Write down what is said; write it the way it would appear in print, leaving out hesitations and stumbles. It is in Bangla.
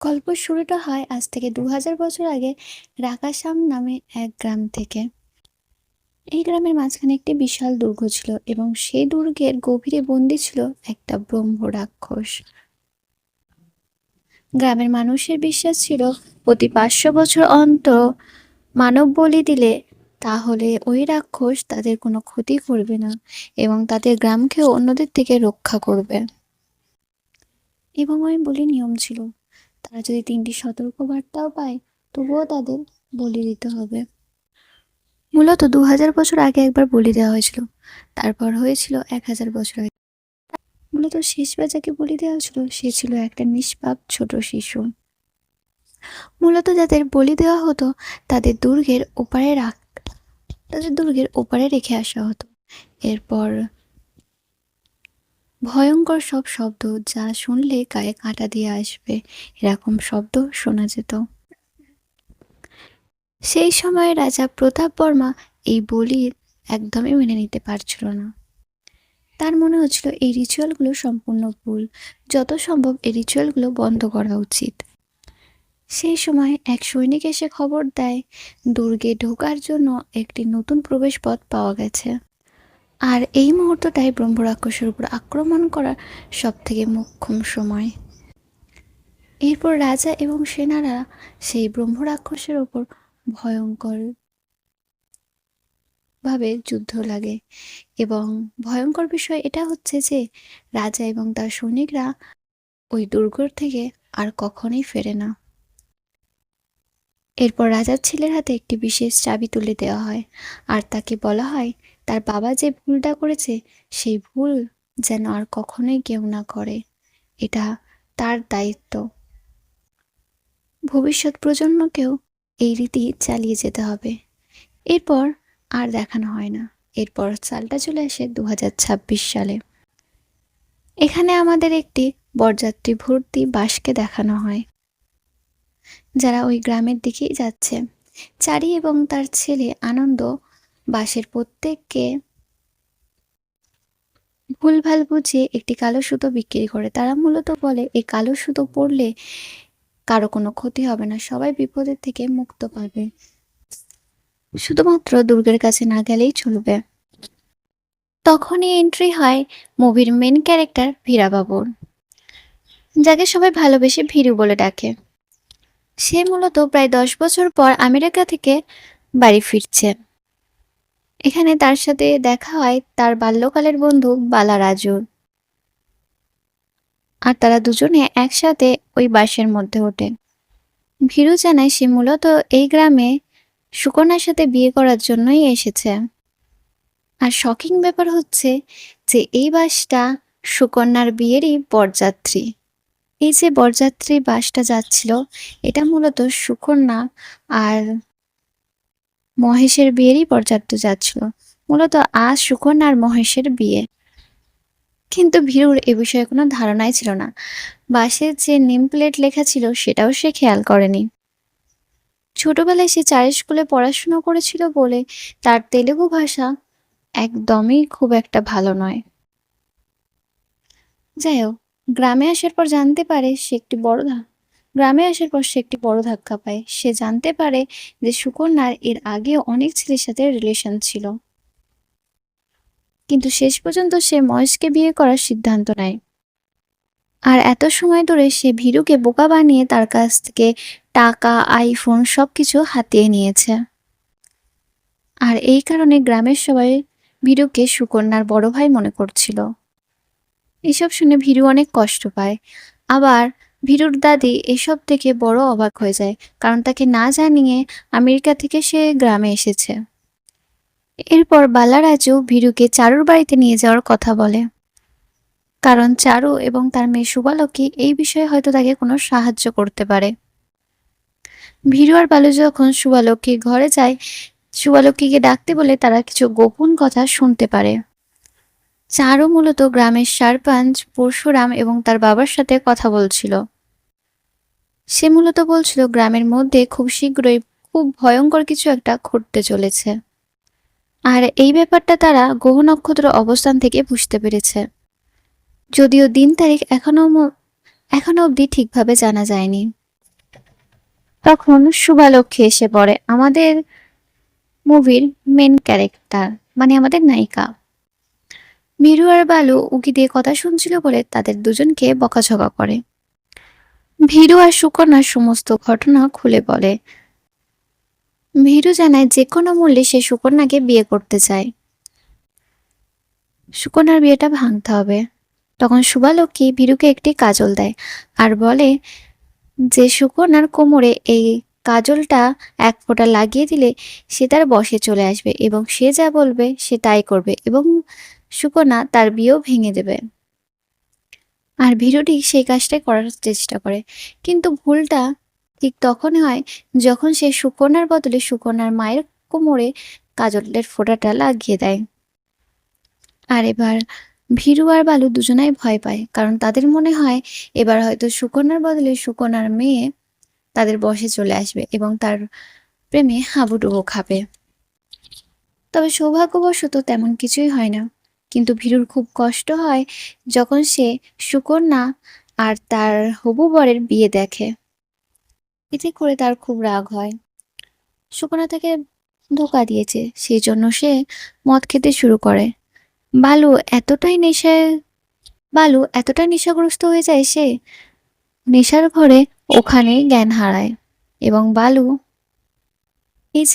গল্প শুরুটা হয় আজ থেকে ২০০০ বছর আগে রাকাসাম নামে এক গ্রাম থেকে। এই গ্রামের মাঝখানে একটি বিশাল দুর্গ ছিল এবং সেই দুর্গের গভীরে বন্দী ছিল একটা ব্রহ্ম রাক্ষস। গ্রামের মানুষের বিশ্বাস ছিল প্রতি ৫০০ বছর অন্তর মানব বলি দিলে তাহলে ওই রাক্ষস তাদের কোনো ক্ষতি করবে না এবং তাদের গ্রামকেও অন্যদের থেকে রক্ষা করবে। এবং ওই বলি নিয়ম ছিল, তারা যদি ৩টি সতর্কবার্তাও পায় তবুও তাদের বলি দিতে হবে। মূলত ২০০০ বছর আগে একবার বলি দেওয়া হয়েছিল, তারপর হয়েছিল ১০০০ বছর আগে। মূলত শেষবার যাকে বলি দেওয়া হয়েছিল সে ছিল একটা নিষ্পাপ ছোট শিশু। মূলত যাদের বলি দেওয়া হতো তাদের দুর্গের ওপারে রেখে আসা হতো। এরপর ভয়ঙ্কর সব শব্দ যা শুনলে গায়ে কাঁটা দিয়ে আসবে, এরকম শব্দ শোনা যেত। সেই সময় রাজা প্রতাপ বর্মা এই বলির একদমই মেনে নিতে পারছিল না। তার মনে হচ্ছিল এই রিচুয়ালগুলো সম্পূর্ণ ভুল, যত সম্ভব এই রিচুয়ালগুলো বন্ধ করা উচিত। সেই সময় এক সৈনিক এসে খবর দেয় দুর্গে ঢোকার জন্য একটি নতুন প্রবেশ পথ পাওয়া গেছে। আর এই মুহূর্তটাই ব্রহ্মরাক্ষসের উপর আক্রমণ করার সব থেকে মোক্ষম সময়। এরপর রাজা এবং সেনারা সেই ব্রহ্মরাক্ষসের ওপর ভয়ঙ্কর ভাবে যুদ্ধ লাগে এবং ভয়ঙ্কর বিষয় এটা হচ্ছে যে রাজা এবং তার সৈনিকরা ওই দুর্গ থেকে আর কখনোই ফেরে না। এরপর রাজার ছেলের হাতে একটি বিশেষ চাবি তুলে দেওয়া হয় আর তাকে বলা হয় তার বাবা যে ভুলটা করেছে সেই ভুল যেন আর কখনোই কেউ না করে, এটা তার দায়িত্ব। ভবিষ্যৎ প্রজন্মকেও এই রীতি চালিয়ে যেতে হবে। এরপর আর দেখানো হয় না। এরপর সালটা চলে আসে ২০২৬ সালে। এখানে আমাদের একটি বরযাত্রী ভর্তি বাসকে দেখানো হয়, যারা ওই গ্রামের দিকেই যাচ্ছে। চারি এবং তার ছেলে আনন্দ বাসের প্রত্যেককে ভুলভাল বুঝিয়ে একটি কালো সুতো বিক্রি করে। তারা মূলত বলে এই কালো সুতো পরলে কারো কোনো ক্ষতি হবে না, সবাই বিপদের থেকে মুক্ত পাবে, শুধুমাত্র দুর্গের কাছে না গেলেই চলবে। তখনই এন্ট্রি হয় মুভির মেন ক্যারেক্টার ভীরাবাবুর, যাকে সবাই ভালোবেসে ভীরু বলে ডাকে। সে মূলত প্রায় ১০ বছর পর আমেরিকা থেকে বাড়ি ফিরছে। এখানে তার সাথে দেখা হয় তার বাল্যকালের বন্ধু বালা রাজুর, আর তারা দুজনে একসাথে ওই বাসের মধ্যে ওঠে। ভীরু জানায় সে মূলত এই গ্রামে সুকন্যার সাথে বিয়ে করার জন্যই এসেছে। আর শকিং ব্যাপার হচ্ছে যে এই বাসটা সুকন্যার বিয়েরই বরযাত্রী। এই যে বরযাত্রী বাসটা যাচ্ছিল এটা মূলত সুকন্যা আর মহেশের বিয়েরই বরযাত্রী যাচ্ছিল। মূলত আজ সুকন্যা আর মহেশের বিয়ে, কিন্তু ভীরুর এ বিষয়ে কোনো ধারণাই ছিল না। বাসের যে নেম প্লেট লেখা ছিল সেটাও সে খেয়াল করেনি। ছোটবেলায় সে চারি স্কুলে পড়াশুনো করেছিল বলে তার তেলুগু ভাষা একদমই খুব একটা ভালো নয়। যাই হোক, গ্রামে আসার পর জানতে পারে সে একটি বড় গ্রামে আসার পর সে একটি বড় ধাক্কা পায়। সে জানতে পারে যে সুকন্যার এর আগে অনেক ছেলের সাথে রিলেশন ছিল, কিন্তু শেষ পর্যন্ত সে মহেশকে বিয়ে করার সিদ্ধান্ত নেয়। আর এত সময় ধরে সে ভীরুকে বোকা বানিয়ে তার কাছ থেকে টাকা, আইফোন সবকিছু হাতিয়ে নিয়েছে। আর এই কারণে গ্রামের সবাই ভীরুকে সুকন্যার বড় ভাই মনে করছিল। এসব শুনে ভীরু অনেক কষ্ট পায়। আবার ভীরুর দাদি এসব থেকে বড় অবাক হয়ে যায়, কারণ তাকে না জানিয়ে আমেরিকা থেকে সে গ্রামে এসেছে। এরপর বালারাজু ভীরুকে চারুর বাড়িতে নিয়ে যাওয়ার কথা বলে, কারণ চারু এবং তার মেয়ে শুভালক্ষ্মী এই বিষয়ে হয়তো তাকে কোনো সাহায্য করতে পারে। ভীরু আর বালু যখন শুভালক্ষ্মীর ঘরে যায়, শুভালক্ষ্মীকে ডাকতে বলে তারা কিছু গোপন কথা শুনতে পারে। চারু মূলত গ্রামের সারপঞ্চ পরশুরাম এবং তার বাবার সাথে কথা বলছিল। সে মূলত বলছিল গ্রামের মধ্যে খুব শীঘ্রই খুব ভয়ঙ্কর কিছু একটা ঘটতে চলেছে। আর এই ব্যাপারটা তারা গ্রহ নক্ষত্র অবস্থান থেকে বুঝতে পেরেছে, যদিও দিন তারিখ এখনো অবধি ঠিকভাবে জানা যায়নি। তখন শুভালক্ষ্মী এসে পড়ে, আমাদের মুভির মেন ক্যারেক্টার, মানে আমাদের নায়িকা। ভীরু আর বালু উঁকি দিয়ে কথা শুনছিল বলে তাদের দুজনকে বকাঝকা করে। ভীরু আর সুকন্যার সমস্ত ঘটনা খুলে বলে। ভীরু জানায় যে কোনো মূল্যে সে সুকন্যাকে বিয়ে করতে চায়, সুকন্যার বিয়েটা ভাঙতে হবে। তখন শুভালক্ষ্মী ভীরুকে একটি কাজল দেয় আর বলে যে সুকন্যার কোমরে এই কাজলটা এক ফোঁটা লাগিয়ে দিলে সে তার বশে চলে আসবে এবং সে যা বলবে সে তাই করবে এবং সুকন্যা তার বিয়েও ভেঙে দেবে। আর ভীরুটি সেই কাজটাই করার চেষ্টা করে, কিন্তু ভুলটা ঠিক তখনই হয় যখন সে সুকন্যার বদলে সুকন্যার মায়ের কোমরে কাজলের ফোঁটাটা লাগিয়ে দেয়। আর এবার ভীরু আর বালু দুজনাই ভয় পায়, কারণ তাদের মনে হয় এবার হয়তো সুকন্যার বদলে সুকন্যার মেয়ে তাদের বশে চলে আসবে এবং তার প্রেমে হাবুডুবু খাবে। তবে সৌভাগ্যবশত তেমন কিছুই হয় না, কিন্তু ভীরুর খুব কষ্ট হয় যখন সে সুকন্যা আর তার হবু বরের বিয়ে দেখে। এতে করে তার খুব রাগ হয়, সুকন্যা তাকে ধোঁকা দিয়েছে, সেই জন্য সে মদ খেতে শুরু করে। বালু এতটাই নেশায় বালু এতটা নেশাগ্রস্ত হয়ে যায়, সে নেশার ঘরে ওখানেই জ্ঞান হারায়। এবং বালু এই যে